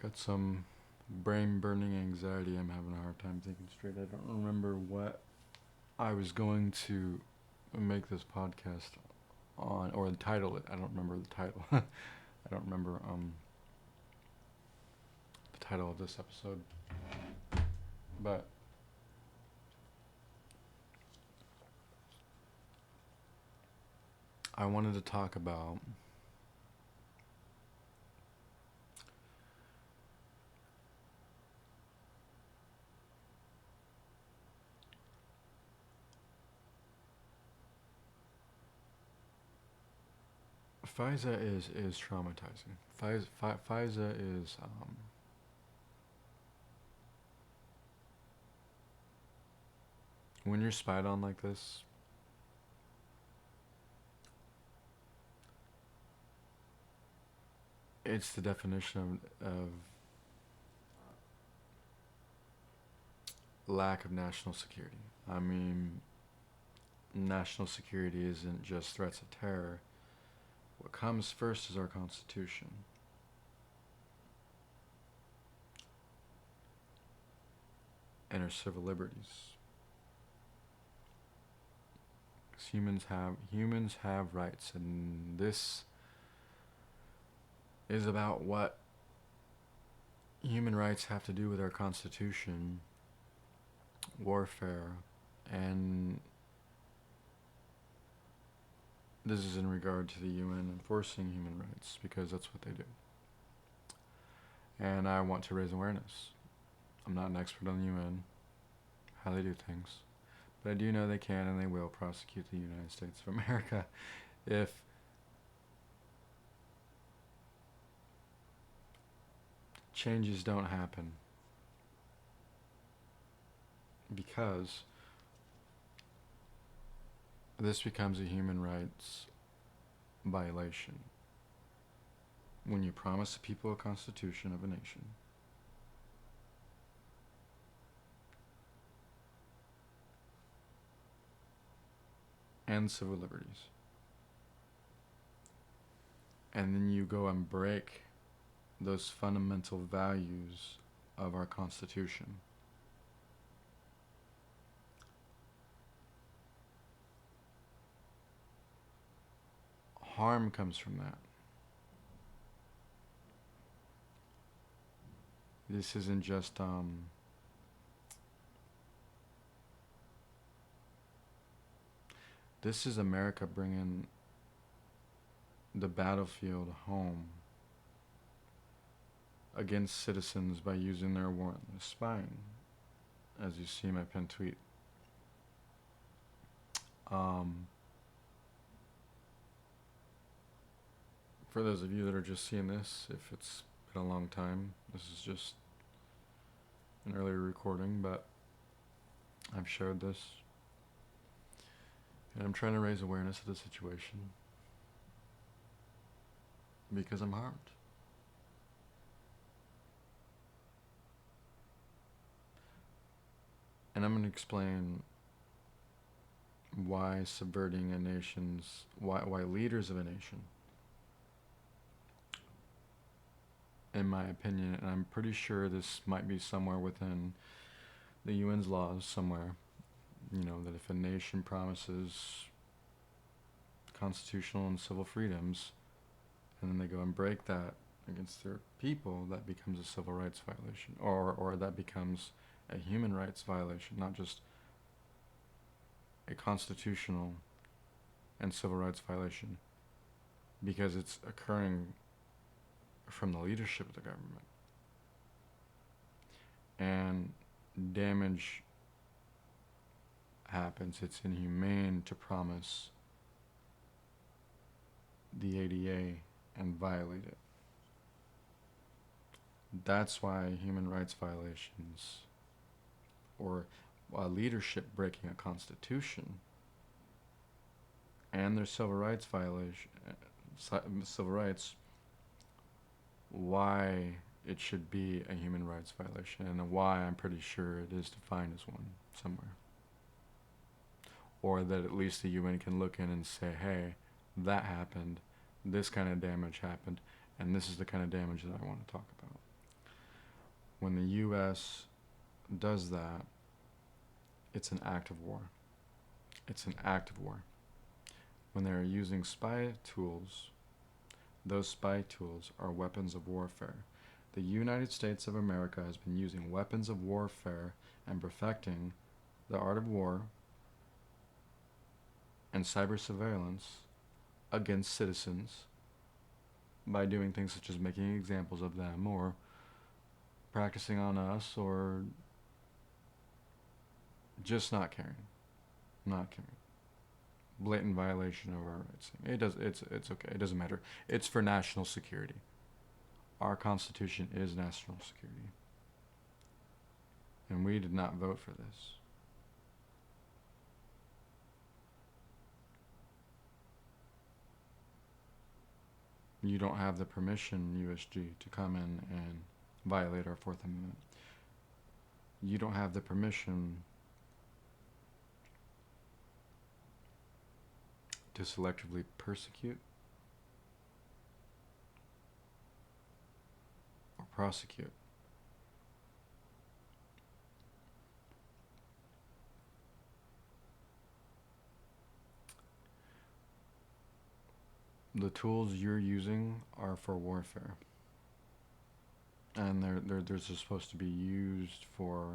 Got some brain burning anxiety. I'm having a hard time thinking straight. I don't remember what I was going to make this podcast on, or title it. I don't remember the title. I don't remember the title of this episode. But I wanted to talk about FISA is traumatizing. FISA is when you're spied on like this. It's the definition of lack of national security. I mean, national security isn't just threats of terror. What comes first is our Constitution. And our civil liberties. Because humans have rights, and this is about what human rights have to do with our Constitution, warfare, and this is in regard to the UN enforcing human rights, because that's what they do. And I want to raise awareness. I'm not an expert on the UN, how they do things, but I do know they can and they will prosecute the United States of America if changes don't happen, because this becomes a human rights violation when you promise the people a constitution of a nation and civil liberties, and then you go and break those fundamental values of our Constitution. Harm comes from that. This isn't just this is America bringing the battlefield home against citizens by using their warrantless spying, as you see in my pinned tweet. For those of you that are just seeing this, if it's been a long time, this is just an earlier recording, but I've shared this, and I'm trying to raise awareness of the situation because I'm harmed. And I'm going to explain why subverting a nation's, why leaders of a nation, in my opinion, and I'm pretty sure this might be somewhere within the UN's laws somewhere, that if a nation promises constitutional and civil freedoms, and then they go and break that against their people, that becomes a civil rights violation, or that becomes a human rights violation, not just a constitutional and civil rights violation, because it's occurring from the leadership of the government. And damage happens. It's inhumane to promise the ADA and violate it. That's why human rights violations, or leadership breaking a constitution, and their civil rights violation, why it should be a human rights violation, and why I'm pretty sure it is defined as one somewhere. Or that at least the UN can look in and say, hey, that happened, this kind of damage happened, and this is the kind of damage that I want to talk about. when the U.S. does that, it's an act of war. It's an act of war. When they're using spy tools, those spy tools are weapons of warfare. The United States of America has been using weapons of warfare and perfecting the art of war and cyber surveillance against citizens by doing things such as making examples of them or practicing on us or just not caring. Not caring. Blatant violation of our rights. It's okay. It doesn't matter. It's for national security. Our Constitution is national security. And we did not vote for this. You don't have the permission, USG, to come in and violate our Fourth Amendment. You don't have the permission to selectively persecute or prosecute. The tools you're using are for warfare. And they're supposed to be used for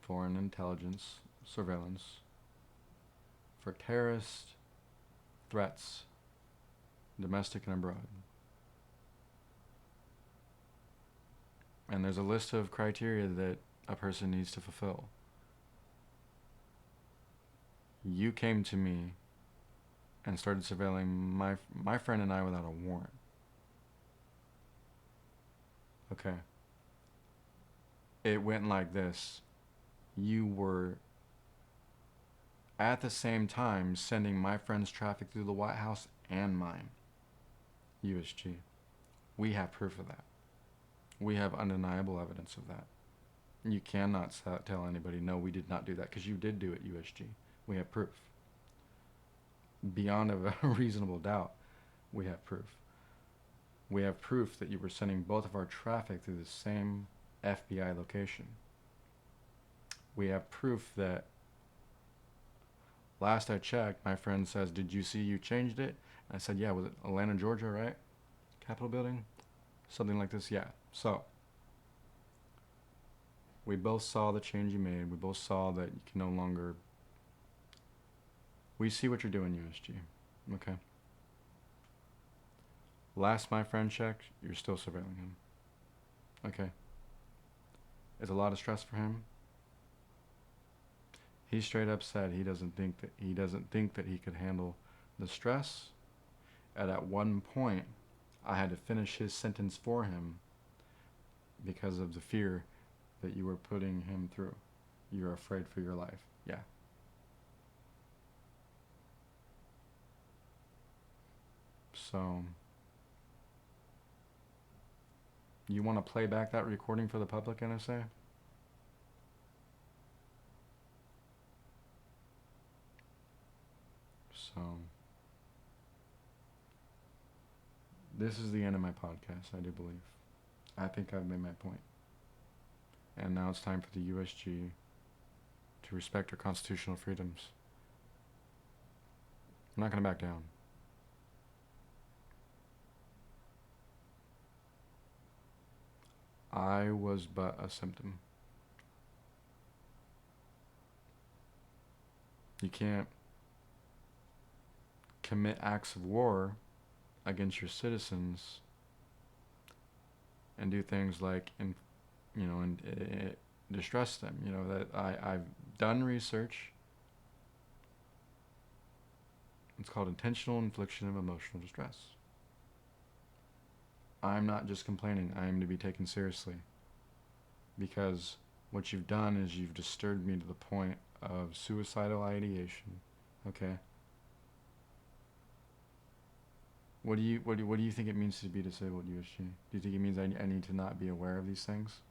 foreign intelligence, surveillance, for terrorist threats, domestic and abroad. And there's a list of criteria that a person needs to fulfill. You came to me and started surveilling my friend and I without a warrant. Okay. It went like this. You were at the same time sending my friend's traffic through the White House and mine. USG. We have proof of that. We have undeniable evidence of that. You cannot tell anybody, no, we did not do that, because you did do it, USG. We have proof. Beyond a reasonable doubt, we have proof. We have proof that you were sending both of our traffic through the same FBI location. We have proof that, last I checked, my friend says, did you see you changed it? And I said, yeah, was it Atlanta, Georgia, right? Capitol building? Something like this, yeah. So, we both saw the change you made. We both saw that you can no longer... We see what you're doing, USG. Okay. Last my friend checked, you're still surveilling him. Okay. It's a lot of stress for him. He straight up said he doesn't think that he could handle the stress. And at one point, I had to finish his sentence for him because of the fear that you were putting him through. You're afraid for your life. Yeah. So, you want to play back that recording for the public, NSA? So, this is the end of my podcast, I do believe. I think I've made my point. And now it's time for the USG to respect our constitutional freedoms. I'm not going to back down. I was but a symptom. You can't commit acts of war against your citizens and do things like, distress them. You know, that I've done research. It's called intentional infliction of emotional distress. I'm not just complaining. I am to be taken seriously. Because what you've done is you've disturbed me to the point of suicidal ideation. Okay? What do you think it means to be disabled, USG? Do you think it means I need to not be aware of these things?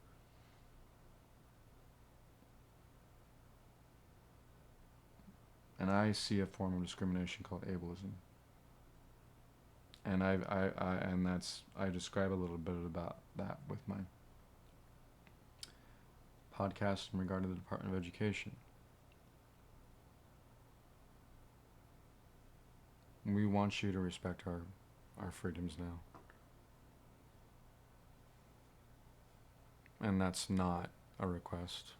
And I see a form of discrimination called ableism. And I describe a little bit about that with my podcast in regard to the Department of Education. We want you to respect our freedoms now. And that's not a request.